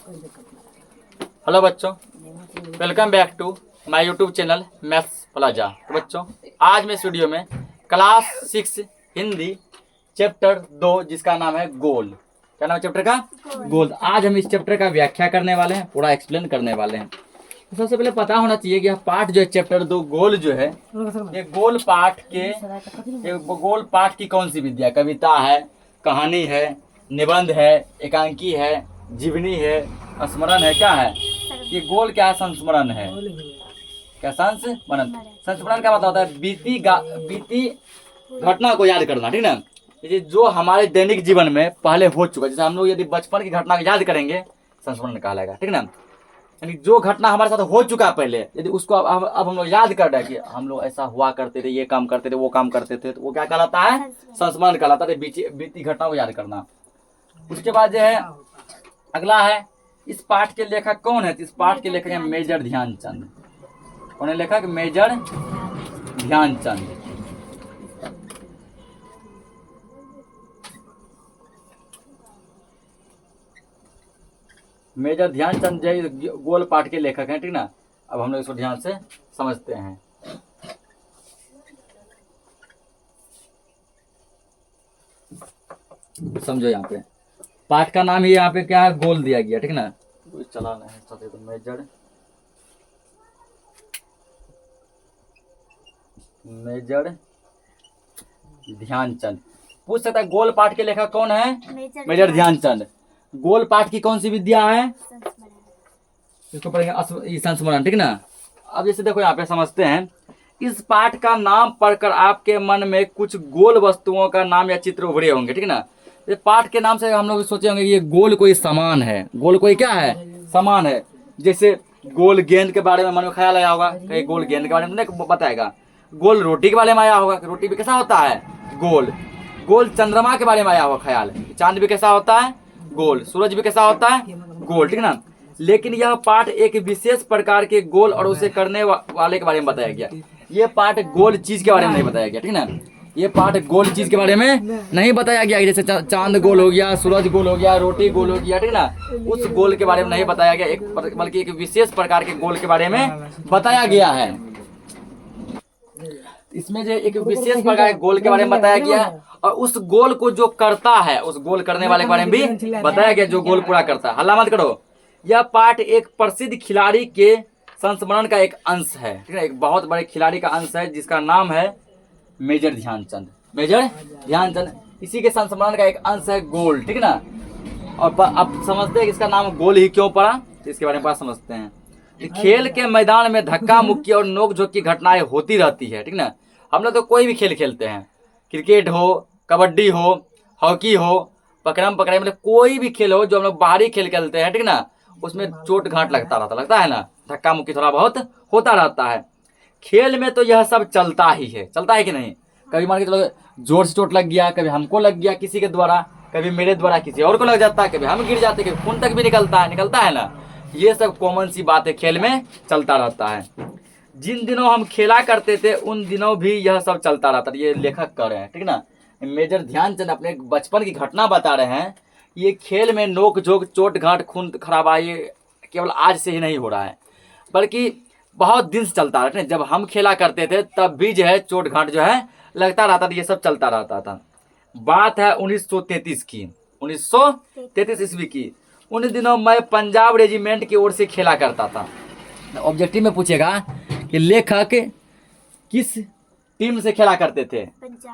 Hello बच्चों, welcome back to my YouTube channel Maths Plaza. तो बच्चों, आज मैं इस वीडियो में क्लास 6 हिंदी चैप्टर 2 जिसका नाम है गोल। क्या नाम है चैप्टर का? गोल। आज हम इस चैप्टर का व्याख्या करने वाले हैं, पूरा एक्सप्लेन करने वाले हैं। तो सबसे पहले पता होना चाहिए कि यह पाठ जो है चैप्टर 2 गोल जो है, ये गोल पाठ की कौन सी विद्या? कविता है, कहानी है, निबंध है, एकांकी है, जीवनी है, स्मरण है, क्या है ये? गोल क्या है? संस्मरण है। क्या संस्मरण? संस्मरण का मतलब होता है बीती घटना को याद करना, ठीक ना। ये जो हमारे दैनिक जीवन में पहले हो चुका, जैसे हम लोग यदि बचपन की घटना को याद करेंगे, संस्मरण कहलाएगा, ठीक ना। यानी जो घटना हमारे साथ हो चुका है पहले, यदि उसको अब हम लोग याद कर रहे हैं कि हम लोग ऐसा हुआ करते थे, ये काम करते थे, वो काम करते थे, तो वो क्या कहलाता है? संस्मरण कहलाता है। बीती घटना को याद करना। उसके बाद जो है अगला है, इस पाठ के लेखक कौन है? इस पाठ के लेखक है मेजर ध्यानचंद। कौन है लेखक? मेजर ध्यानचंद। मेजर ध्यानचंद जो गोल पाठ के लेखक हैं, ठीक ना। अब हम लोग इसको ध्यान से समझते हैं। समझो, यहाँ पे पाठ का नाम ही यहाँ पे क्या है? गोल दिया गया, ठीक ना। चलाना है तो मेजर ध्यानचंद। पूछ सकता है गोल पाठ के लेखक कौन है? मेजर ध्यानचंद। गोल पाठ की कौन सी विद्या है? इसको पढ़ेंगे संस्मरण, ठीक ना। अब जैसे देखो यहाँ पे समझते हैं, इस पाठ का नाम पढ़कर आपके मन में कुछ गोल वस्तुओं का नाम या चित्र उभरे होंगे, ठीक ना। इस पाठ के नाम से हम लोग सोचे होंगे कि ये गोल कोई सामान है। गोल कोई क्या है? सामान है। जैसे गोल गेंद के बारे में मन में ख्याल आया होगा, कहीं गोल गेंद के बारे में नहीं बताएगा। गोल रोटी के बारे में आया होगा, रोटी भी कैसा होता है? गोल। गोल चंद्रमा के बारे में आया होगा ख्याल, चांद भी कैसा होता है? गोल। सूरज भी कैसा होता है? गोल, ठीक ना। लेकिन यह पाठ एक विशेष प्रकार के गोल और उसे करने वाले के बारे में बताया गया। ये पाठ गोल चीज के बारे में नहीं बताया गया, ठीक ना। ये पाठ गोल चीज के बारे में नहीं बताया गया, जैसे चांद गोल हो गया, सूरज गोल हो गया, रोटी गोल हो गया, ठीक ना। उस गोल के बारे में नहीं बताया गया, बल्कि एक विशेष प्रकार के गोल के बारे में बताया गया है। इसमें जो एक विशेष प्रकार के गोल के बारे में बताया गया है, और उस गोल को जो करता है, उस गोल करने वाले के बारे में भी बताया गया, जो गोल पूरा करता है। हल्ला मत करो। यह पाठ एक प्रसिद्ध खिलाड़ी के संस्मरण का एक अंश है, ठीक है। एक बहुत बड़े खिलाड़ी का अंश है जिसका नाम है मेजर ध्यानचंद। मेजर ध्यानचंद, इसी के संस्मरण का एक अंश है गोल, ठीक ना। और अब समझते हैं कि इसका नाम गोल ही क्यों पड़ा, इसके बारे में समझते हैं। खेल के मैदान में धक्का मुक्की और नोक झोंक की घटनाएं होती रहती है, ठीक ना। हम लोग तो कोई भी खेल खेलते हैं, क्रिकेट हो, कबड्डी हो, हॉकी हो, पकड़म पकड़ाई, मतलब कोई भी खेल हो जो हम लोग बाहरी खेल खेलते हैं, ठीक ना, उसमें चोट घाट लगता है ना, धक्का मुक्की थोड़ा बहुत होता रहता है। खेल में तो यह सब चलता ही है, चलता है कि नहीं। कभी मान के चलो जोर से चोट लग गया, कभी हमको लग गया किसी के द्वारा, कभी मेरे द्वारा किसी और को लग जाता है, कभी हम गिर जाते हैं, कभी खून तक भी निकलता है ना। ये सब कॉमन सी बात है, खेल में चलता रहता है। जिन दिनों हम खेला करते थे उन दिनों भी यह सब चलता रहता है। ये लेखक कर रहे हैं, ठीक ना। मेजर ध्यानचंद अपने बचपन की घटना बता रहे हैं। ये खेल में नोक झोंक, चोट घाट, खून खराबा ये केवल आज से ही नहीं हो रहा है, बल्कि बहुत दिन से चलता रहता है। जब हम खेला करते थे तब भी जो है चोट घाट जो है लगता रहता था, ये सब चलता रहता था। बात है 1933 की, 1933 ईस्वी की। उन दिनों मैं पंजाब रेजिमेंट की ओर से खेला करता था। ऑब्जेक्टिव में पूछेगा कि लेखक किस टीम से खेला करते थे?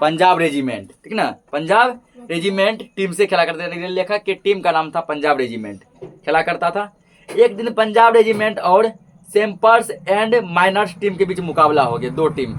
पंजाब रेजिमेंट, ठीक ना। पंजाब रेजिमेंट टीम से खेला करते थे। लेखक के टीम का नाम था पंजाब रेजिमेंट, खेला करता था। एक दिन पंजाब रेजिमेंट और सेम्पर्स एंड माइनर्स टीम के बीच मुकाबला हो गया। दो टीम,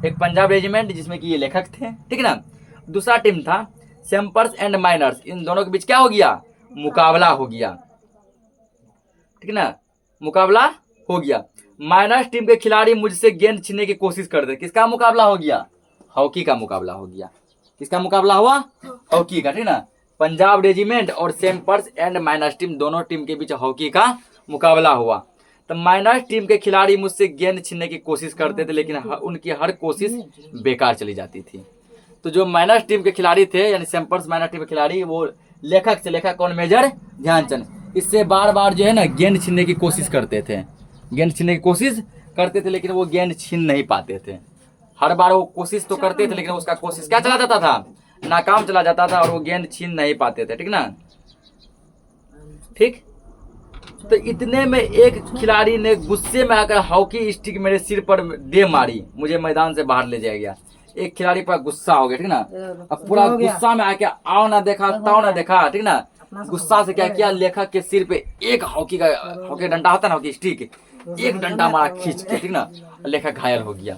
एक पंजाब रेजिमेंट जिसमें कि ये लेखक थे, ठीक ना, दूसरा टीम था सेम्पर्स एंड माइनर्स। इन दोनों के बीच क्या हो गया? मुकाबला हो गया, ठीक ना, मुकाबला हो गया। माइनर्स टीम के खिलाड़ी मुझसे गेंद छीनने की कोशिश कर रहे। किसका मुकाबला हो गया? हॉकी का मुकाबला हो गया। किसका मुकाबला हुआ? हॉकी का, ठीक ना। पंजाब रेजिमेंट और सेम्पर्स एंड माइनर्स टीम, दोनों टीम के बीच हॉकी का मुकाबला हुआ। तो माइनर्स टीम के खिलाड़ी मुझसे गेंद छीनने की कोशिश करते थे, लेकिन उनकी हर कोशिश बेकार चली जाती थी। तो जो माइनर्स टीम के खिलाड़ी थे, यानी सेम्पर्स माइनर्स टीम के खिलाड़ी, वो लेखक से, लेखक कौन? मेजर ध्यानचंद। इससे बार बार जो है ना गेंद छीनने की कोशिश करते थे, गेंद छीनने की कोशिश करते थे, लेकिन वो गेंद छीन नहीं पाते थे। हर बार वो कोशिश तो करते थे, लेकिन उसका कोशिश क्या चला जाता था, नाकाम चला जाता था, और वो गेंद छीन नहीं पाते थे। ठीक ना, ठीक। तो इतने में एक खिलाड़ी ने गुस्से में आकर हॉकी स्टिक मेरे सिर पर दे मारी, मुझे मैदान से बाहर ले जाया गया। एक खिलाड़ी पर गुस्सा हो गया, ठीक ना, अब पूरा गुस्सा में आके आओ ना देखा ताओ ना देखा, ठीक ना, गुस्सा से क्या किया, लेखक के सिर पे एक हॉकी डंडा होता है ना, हॉकी स्टिक, एक डंडा मारा खींच के, ठीक ना, लेखक घायल हो गया।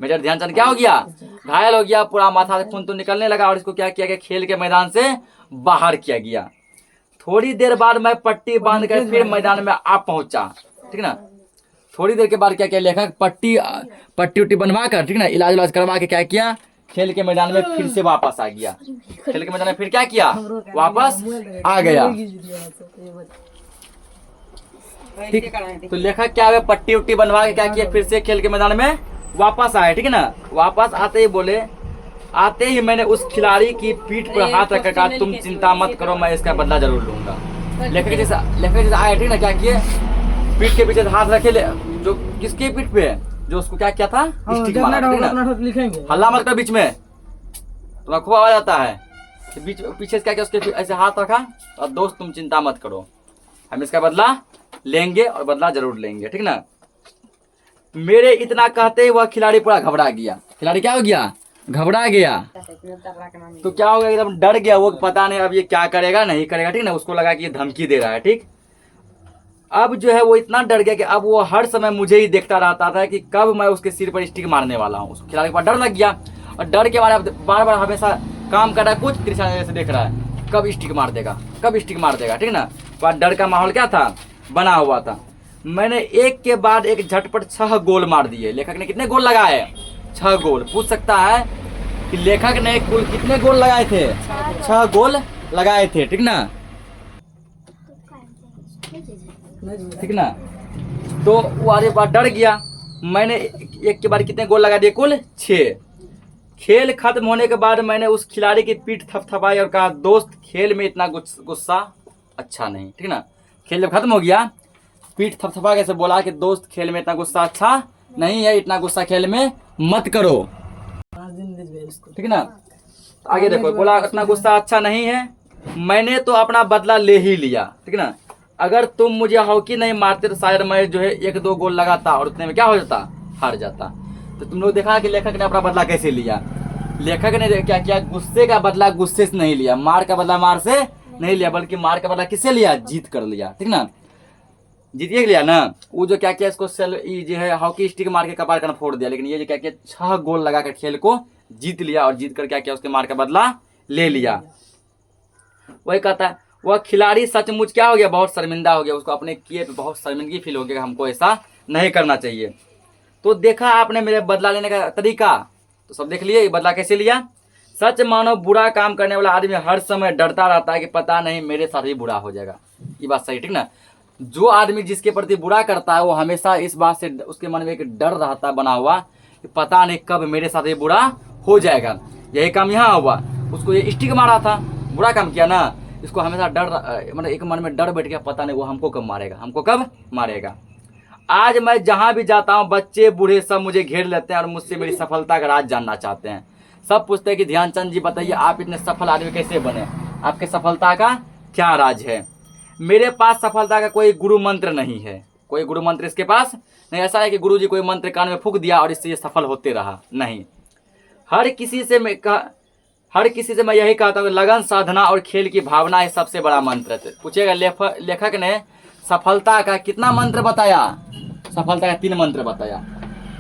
मेजर ध्यानचंद क्या हो गया, घायल हो गया, पूरा माथा से खून तो निकलने लगा, और इसको क्या किया गया, खेल के मैदान से बाहर किया गया। थोड़ी देर बाद मैं पट्टी बांध कर फिर मैदान में आ पहुंचा, ठीक ना। थोड़ी देर के बाद क्या किया, लेखक पट्टी उट्टी बनवा कर, ठीक ना, इलाज करवा के क्या किया, खेल के मैदान में फिर से वापस आ गया। खेल के मैदान में फिर क्या किया, वापस आ गया। ठीक, तो लेखक क्या हुआ, पट्टी उट्टी बनवा के क्या किया, फिर से खेल के मैदान में वापस आए, ठीक है ना। वापस आते ही बोले, आते ही मैंने उस खिलाड़ी की पीठ पर हाथ रखकर कहा, तुम चिंता मत करो, मैं इसका बदला जरूर लूंगा। लेखक जैसा आए, ठीक ना, क्या किए, पीठ के पीछे हाथ रखे, जो किसके पीठ पे है, जो उसको क्या किया था, स्टिक मारा, ठीक ना। हल्ला मत कर बीच में, तुम्हारा खूब आवाज आता है। बीच पीछे से क्या किया, उसके ऐसे हाथ रखा, और दोस्त तुम चिंता मत करो, हम इसका बदला लेंगे और बदला जरूर लेंगे, ठीक ना। मेरे इतना कहते ही वह खिलाड़ी पूरा घबरा गया। खिलाड़ी क्या हो गया, घबरा गया। तो क्या हो गया, एकदम डर गया वो, पता नहीं अब ये क्या करेगा नहीं करेगा, ठीक ना। उसको लगा कि ये धमकी दे रहा है, ठीक। अब जो है वो इतना डर गया कि अब वो हर समय मुझे ही देखता रहता था कि कब मैं उसके सिर पर स्टिक मारने वाला हूँ। उस खिलाड़ी के पास डर लग गया, और डर के बारे में बार बार हमेशा काम कर रहा है, कुछ तिरछा नजर से देख रहा है, कब स्टिक मार देगा, कब स्टिक मार देगा, ठीक ना। तो डर का माहौल क्या था, बना हुआ था। मैंने एक के बाद एक झटपट 6 गोल मार दिए। लेखक ने कितने गोल लगाए, 6 गोल। पूछ सकता है कि लेखक ने कुल कितने गोल लगाए थे, 6 गोल लगाए थे, ठीक ना, ठीक ना। तो वो आगे बार डर गया। मैंने एक के बाद कितने गोल लगा दिए, कुल 6। खेल खत्म होने के बाद मैंने उस खिलाड़ी की पीठ थपथपाई और कहा, दोस्त खेल में इतना गुस्सा अच्छा नहीं, ठीक ना। खेल जब खत्म हो गया, पीठ थपथपा के से बोला कि दोस्त खेल में इतना गुस्सा अच्छा नहीं है, इतना गुस्सा खेल में मत करो, ठीक ना। आगे देखो, बोला इतना गुस्सा अच्छा नहीं है, मैंने तो अपना बदला ले ही लिया, ठीक ना। अगर तुम मुझे हॉकी नहीं मारते तो शायद मैं जो है 1-2 गोल लगाता और उतने में क्या हो जाता, हार जाता। तो तुम लोग देखा कि लेखक ने अपना बदला कैसे लिया। लेखक ने क्या किया, गुस्से का बदला गुस्से से नहीं लिया, मार का बदला मार से नहीं लिया, बल्कि मार का बदला किससे लिया, जीत कर लिया, ठीक ना। जीतिए लिया ना। वो जो क्या किया, इसको जो है हॉकी स्टिक मार के कपार का फोड़ दिया, लेकिन ये जो क्या किया, 6 गोल लगाकर खेल को जीत लिया, और जीत कर क्या किया, उसके मार का बदला ले लिया। वही कहता है, वह खिलाड़ी सचमुच क्या हो गया, बहुत शर्मिंदा हो गया, उसको अपने किए पे बहुत शर्मिंदगी फील हो गया, हमको ऐसा नहीं करना चाहिए। तो देखा आपने मेरे बदला लेने का तरीका, तो सब देख लिए बदला कैसे लिया। सच मानो बुरा काम करने वाला आदमी हर समय डरता रहता है कि पता नहीं मेरे साथ ही बुरा हो जाएगा। ये बात सही, ठीक ना। जो आदमी जिसके प्रति बुरा करता है वो हमेशा इस बात से उसके मन में एक डर रहता है बना हुआ कि पता नहीं कब मेरे साथ ये बुरा हो जाएगा। यही काम यहाँ हुआ, उसको ये स्टिक मारा था, बुरा काम किया ना, इसको हमेशा डर, मतलब एक मन में डर बैठ गया, पता नहीं वो हमको कब मारेगा, हमको कब मारेगा। आज मैं जहाँ भी जाता हूँ, बच्चे बूढ़े सब मुझे घेर लेते हैं और मुझसे मेरी सफलता का राज जानना चाहते हैं। सब पूछते हैं कि ध्यानचंद जी बताइए, आप इतने सफल आदमी कैसे बने, आपके सफलता का क्या राज है। मेरे पास सफलता का कोई गुरु मंत्र नहीं है, कोई गुरु मंत्र इसके पास नहीं। ऐसा है कि गुरु जी कोई मंत्र कान में फूंक दिया और इससे ये सफल होते रहा, नहीं। हर किसी से मैं यही कहता हूँ, लगन, साधना और खेल की भावना है सबसे बड़ा मंत्र। पूछेगा लेखक ने सफलता का कितना मंत्र बताया, सफलता का 3 मंत्र बताया।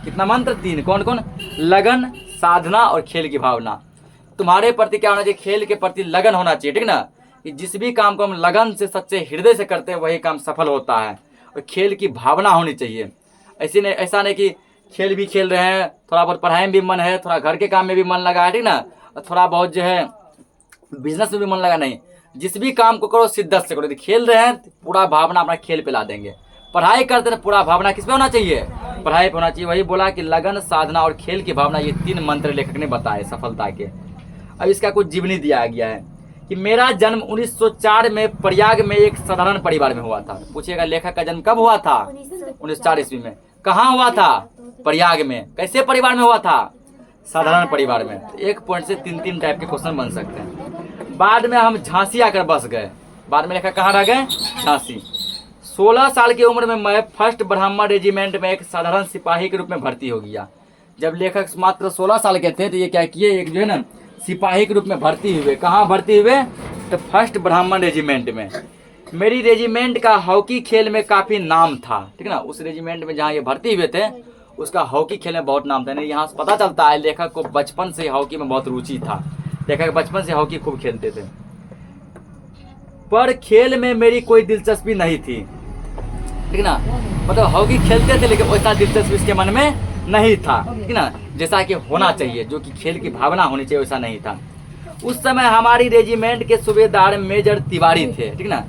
कितना मंत्र, 3। कौन कौन, लगन, साधना और खेल की भावना। तुम्हारे प्रति क्या होना चाहिए, खेल के प्रति लगन होना चाहिए, ठीक ना। कि जिस भी काम को हम लगन से सच्चे हृदय से करते हैं वही काम सफल होता है, और खेल की भावना होनी चाहिए। ऐसा नहीं कि खेल भी खेल रहे हैं, थोड़ा बहुत पढ़ाई में भी मन है, थोड़ा घर के काम में भी मन लगा है, ठीक ना, और थोड़ा बहुत जो है बिजनेस में भी मन लगा, नहीं। जिस भी काम को करो शिद्दत से करो। यदि खेल रहे हैं पूरा भावना अपना खेल पे ला देंगे, पढ़ाई करते हैं पूरा भावना किस पे होना चाहिए, पढ़ाई पे होना चाहिए। वही बोला कि लगन, साधना और खेल की भावना, ये 3 मंत्र लेखक ने बताए सफलता के। अब इसका कुछ जीवनी दिया गया है कि मेरा जन्म 1904 में प्रयाग में एक साधारण परिवार में हुआ था। पूछिएगा लेखक का जन्म कब हुआ था? 1904 ईस्वी में। कहाँ हुआ था? प्रयाग में। कैसे परिवार में हुआ था? साधारण परिवार में। एक पॉइंट से 3 टाइप के क्वेश्चन बन सकते हैं। बाद में हम झांसी आकर बस गए। बाद में लेखक कहाँ रह गए? झांसी। 16 साल की उम्र में मैं फर्स्ट ब्राह्मण रेजिमेंट में एक साधारण सिपाही के रूप में भर्ती हो गया। जब लेखक मात्र 16 साल के थे तो ये क्या किए, एक जो है ना सिपाही के रूप में भर्ती हुए। कहाँ भर्ती हुए? तो फर्स्ट ब्राह्मण रेजिमेंट में। मेरी रेजिमेंट का हॉकी खेल में काफ़ी नाम था, ठीक है ना। उस रेजिमेंट में जहाँ ये भर्ती हुए थे उसका हॉकी खेल में बहुत नाम था। नहीं, यहाँ से पता चलता है लेखक को बचपन से हॉकी में बहुत रुचि था। लेखक बचपन से हॉकी खूब खेलते थे, पर खेल में मेरी कोई दिलचस्पी नहीं थी, ठीक ना। मतलब हॉकी खेलते थे लेकिन वैसा दिलचस्पी इसके मन में नहीं था, ठीक ना। जैसा कि होना चाहिए, जो कि खेल की भावना होनी चाहिए, वैसा नहीं था। उस समय हमारी रेजिमेंट के सूबेदार मेजर तिवारी थे, ठीक ना।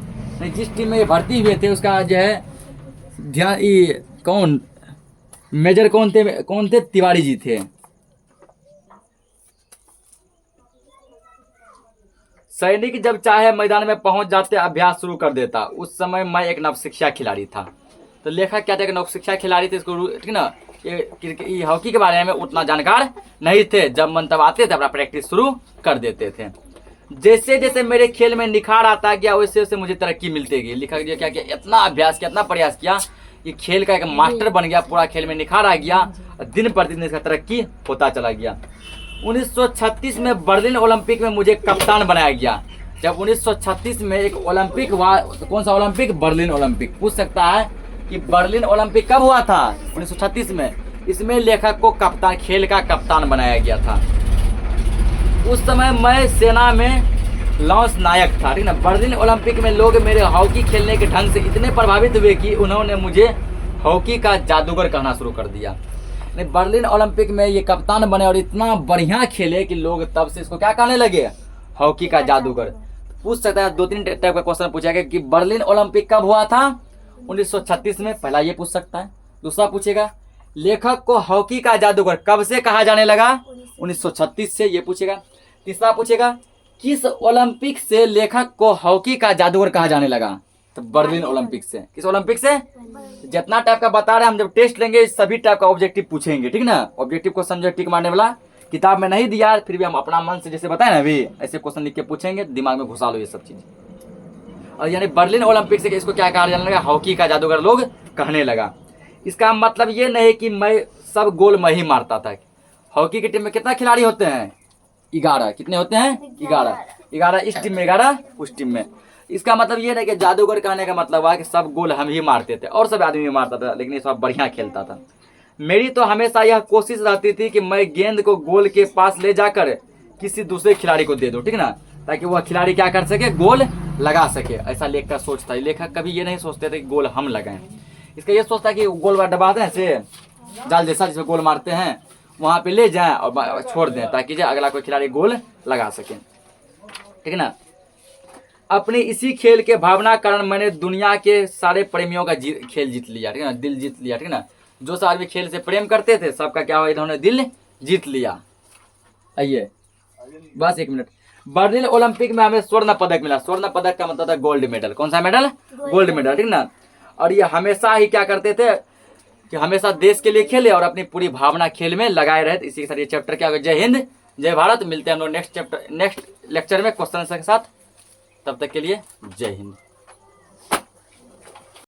जिस टीम में ये भर्ती हुए थे उसका जो है ध्यान, कौन मेजर कौन थे? तिवारी जी थे। सैनिक जब चाहे मैदान में पहुंच जाते अभ्यास शुरू कर देता। उस समय मैं एक नवशिक्षा खिलाड़ी था। तो लेखक क्या थे? नवशिक्षा खिलाड़ी थे, इसको ठीक ना। ये हॉकी के बारे में उतना जानकार नहीं थे। जब मन तब आते थे अपना प्रैक्टिस शुरू कर देते थे। जैसे जैसे मेरे खेल में निखार आता गया वैसे वैसे मुझे तरक्की मिलती गई। लेखक जो क्या किया, इतना अभ्यास किया, इतना प्रयास किया, ये खेल का एक मास्टर बन गया। पूरा खेल में निखार आ गया, दिन प्रतिदिन इसका तरक्की होता चला गया। 1936 में बर्लिन ओलंपिक में मुझे कप्तान बनाया गया। जब 1936 में एक ओलंपिक हुआ, तो कौन सा ओलंपिक? Berlin Olympic. पूछ सकता है कि बर्लिन ओलंपिक कब हुआ था? 1936 में। इसमें लेखक को कप्तान, खेल का कप्तान बनाया गया था। उस समय मैं सेना में लॉन्स नायक था, ठीक ना। बर्लिन ओलंपिक में लोग मेरे हॉकी खेलने के ढंग से इतने प्रभावित हुए कि उन्होंने मुझे हॉकी का जादूगर कहना शुरू कर दिया। बर्लिन ओलंपिक में ये कप्तान बने और इतना बढ़िया खेले कि लोग तब से इसको क्या कहने लगे? हॉकी का जादूगर। पूछ सकता है 2-3 टाइप का क्वेश्चन पूछा गया कि बर्लिन ओलंपिक कब हुआ था? 1936 में। पहला ये पूछ सकता है। दूसरा पूछेगा लेखक को हॉकी का जादूगर कब से कहा जाने लगा? 1936 से, ये पूछेगा। तीसरा पूछेगा किस ओलंपिक से लेखक को हॉकी का जादूगर कहा जाने लगा? तो बर्लिन ओलंपिक से। किस ओलंपिक से? जितना टाइप का बता रहे हैं हम, जब टेस्ट लेंगे सभी टाइप का ऑब्जेक्टिव पूछेंगे, ठीक ना। ऑब्जेक्टिव क्वेश्चन जो टिक मारने वाला किताब में नहीं दिया, फिर भी हम अपना मन से जैसे बताए ना अभी, ऐसे क्वेश्चन लिख के पूछेंगे, दिमाग में घुसा लो ये सब चीज। और यानी बर्लिन ओलंपिक से इसको क्या कहा जाने लगा? हॉकी का जादूगर लोग कहने लगा। इसका मतलब ये नहीं कि मैं सब गोल मैं ही मारता था। हॉकी की टीम में कितना खिलाड़ी होते हैं? 11। कितने होते हैं? 11। इस टीम में 11, उस टीम में। इसका मतलब ये नहीं कि जादूगर कहने का मतलब है कि सब गोल हम ही मारते थे और सब आदमी भी मारता था, लेकिन ये सब बढ़िया खेलता था। मेरी तो हमेशा यह कोशिश रहती थी कि मैं गेंद को गोल के पास ले जाकर किसी दूसरे खिलाड़ी को दे दूं, ठीक ना, ताकि वह खिलाड़ी क्या कर सके? गोल लगा सके। ऐसा लेखक का सोच था। लेखक कभी ये नहीं सोचते थे कि गोल हम लगाएं। इसका ये सोचता है कि गोल दबाते हैं ऐसे जाल जैसा, जिसमें गोल मारते हैं, वहां पे ले जाएं और छोड़ दें ताकि अगला कोई खिलाड़ी गोल लगा सके, ठीक ना। अपने इसी खेल के भावना कारण मैंने दुनिया के सारे प्रेमियों का खेल जीत लिया, ठीक है ना, दिल जीत लिया, ठीक है ना। जो सारे भी खेल से प्रेम करते थे सबका क्या हुआ? इन्होंने दिल जीत लिया। आइए बस 1 मिनट। बर्लिन ओलंपिक में हमें स्वर्ण पदक मिला। स्वर्ण पदक का मतलब था गोल्ड मेडल। कौन सा मेडल? गोल्ड मेडल, ठीक ना। और ये हमेशा ही क्या करते थे कि हमेशा देश के लिए खेले और अपनी पूरी भावना खेल में लगाए रहे। इसी के साथ ये चैप्टर क्या होगा? जय हिंद, जय भारत। मिलते हैं हम लोग नेक्स्ट लेक्चर में क्वेश्चन के साथ। तब तक के लिए जय हिंद।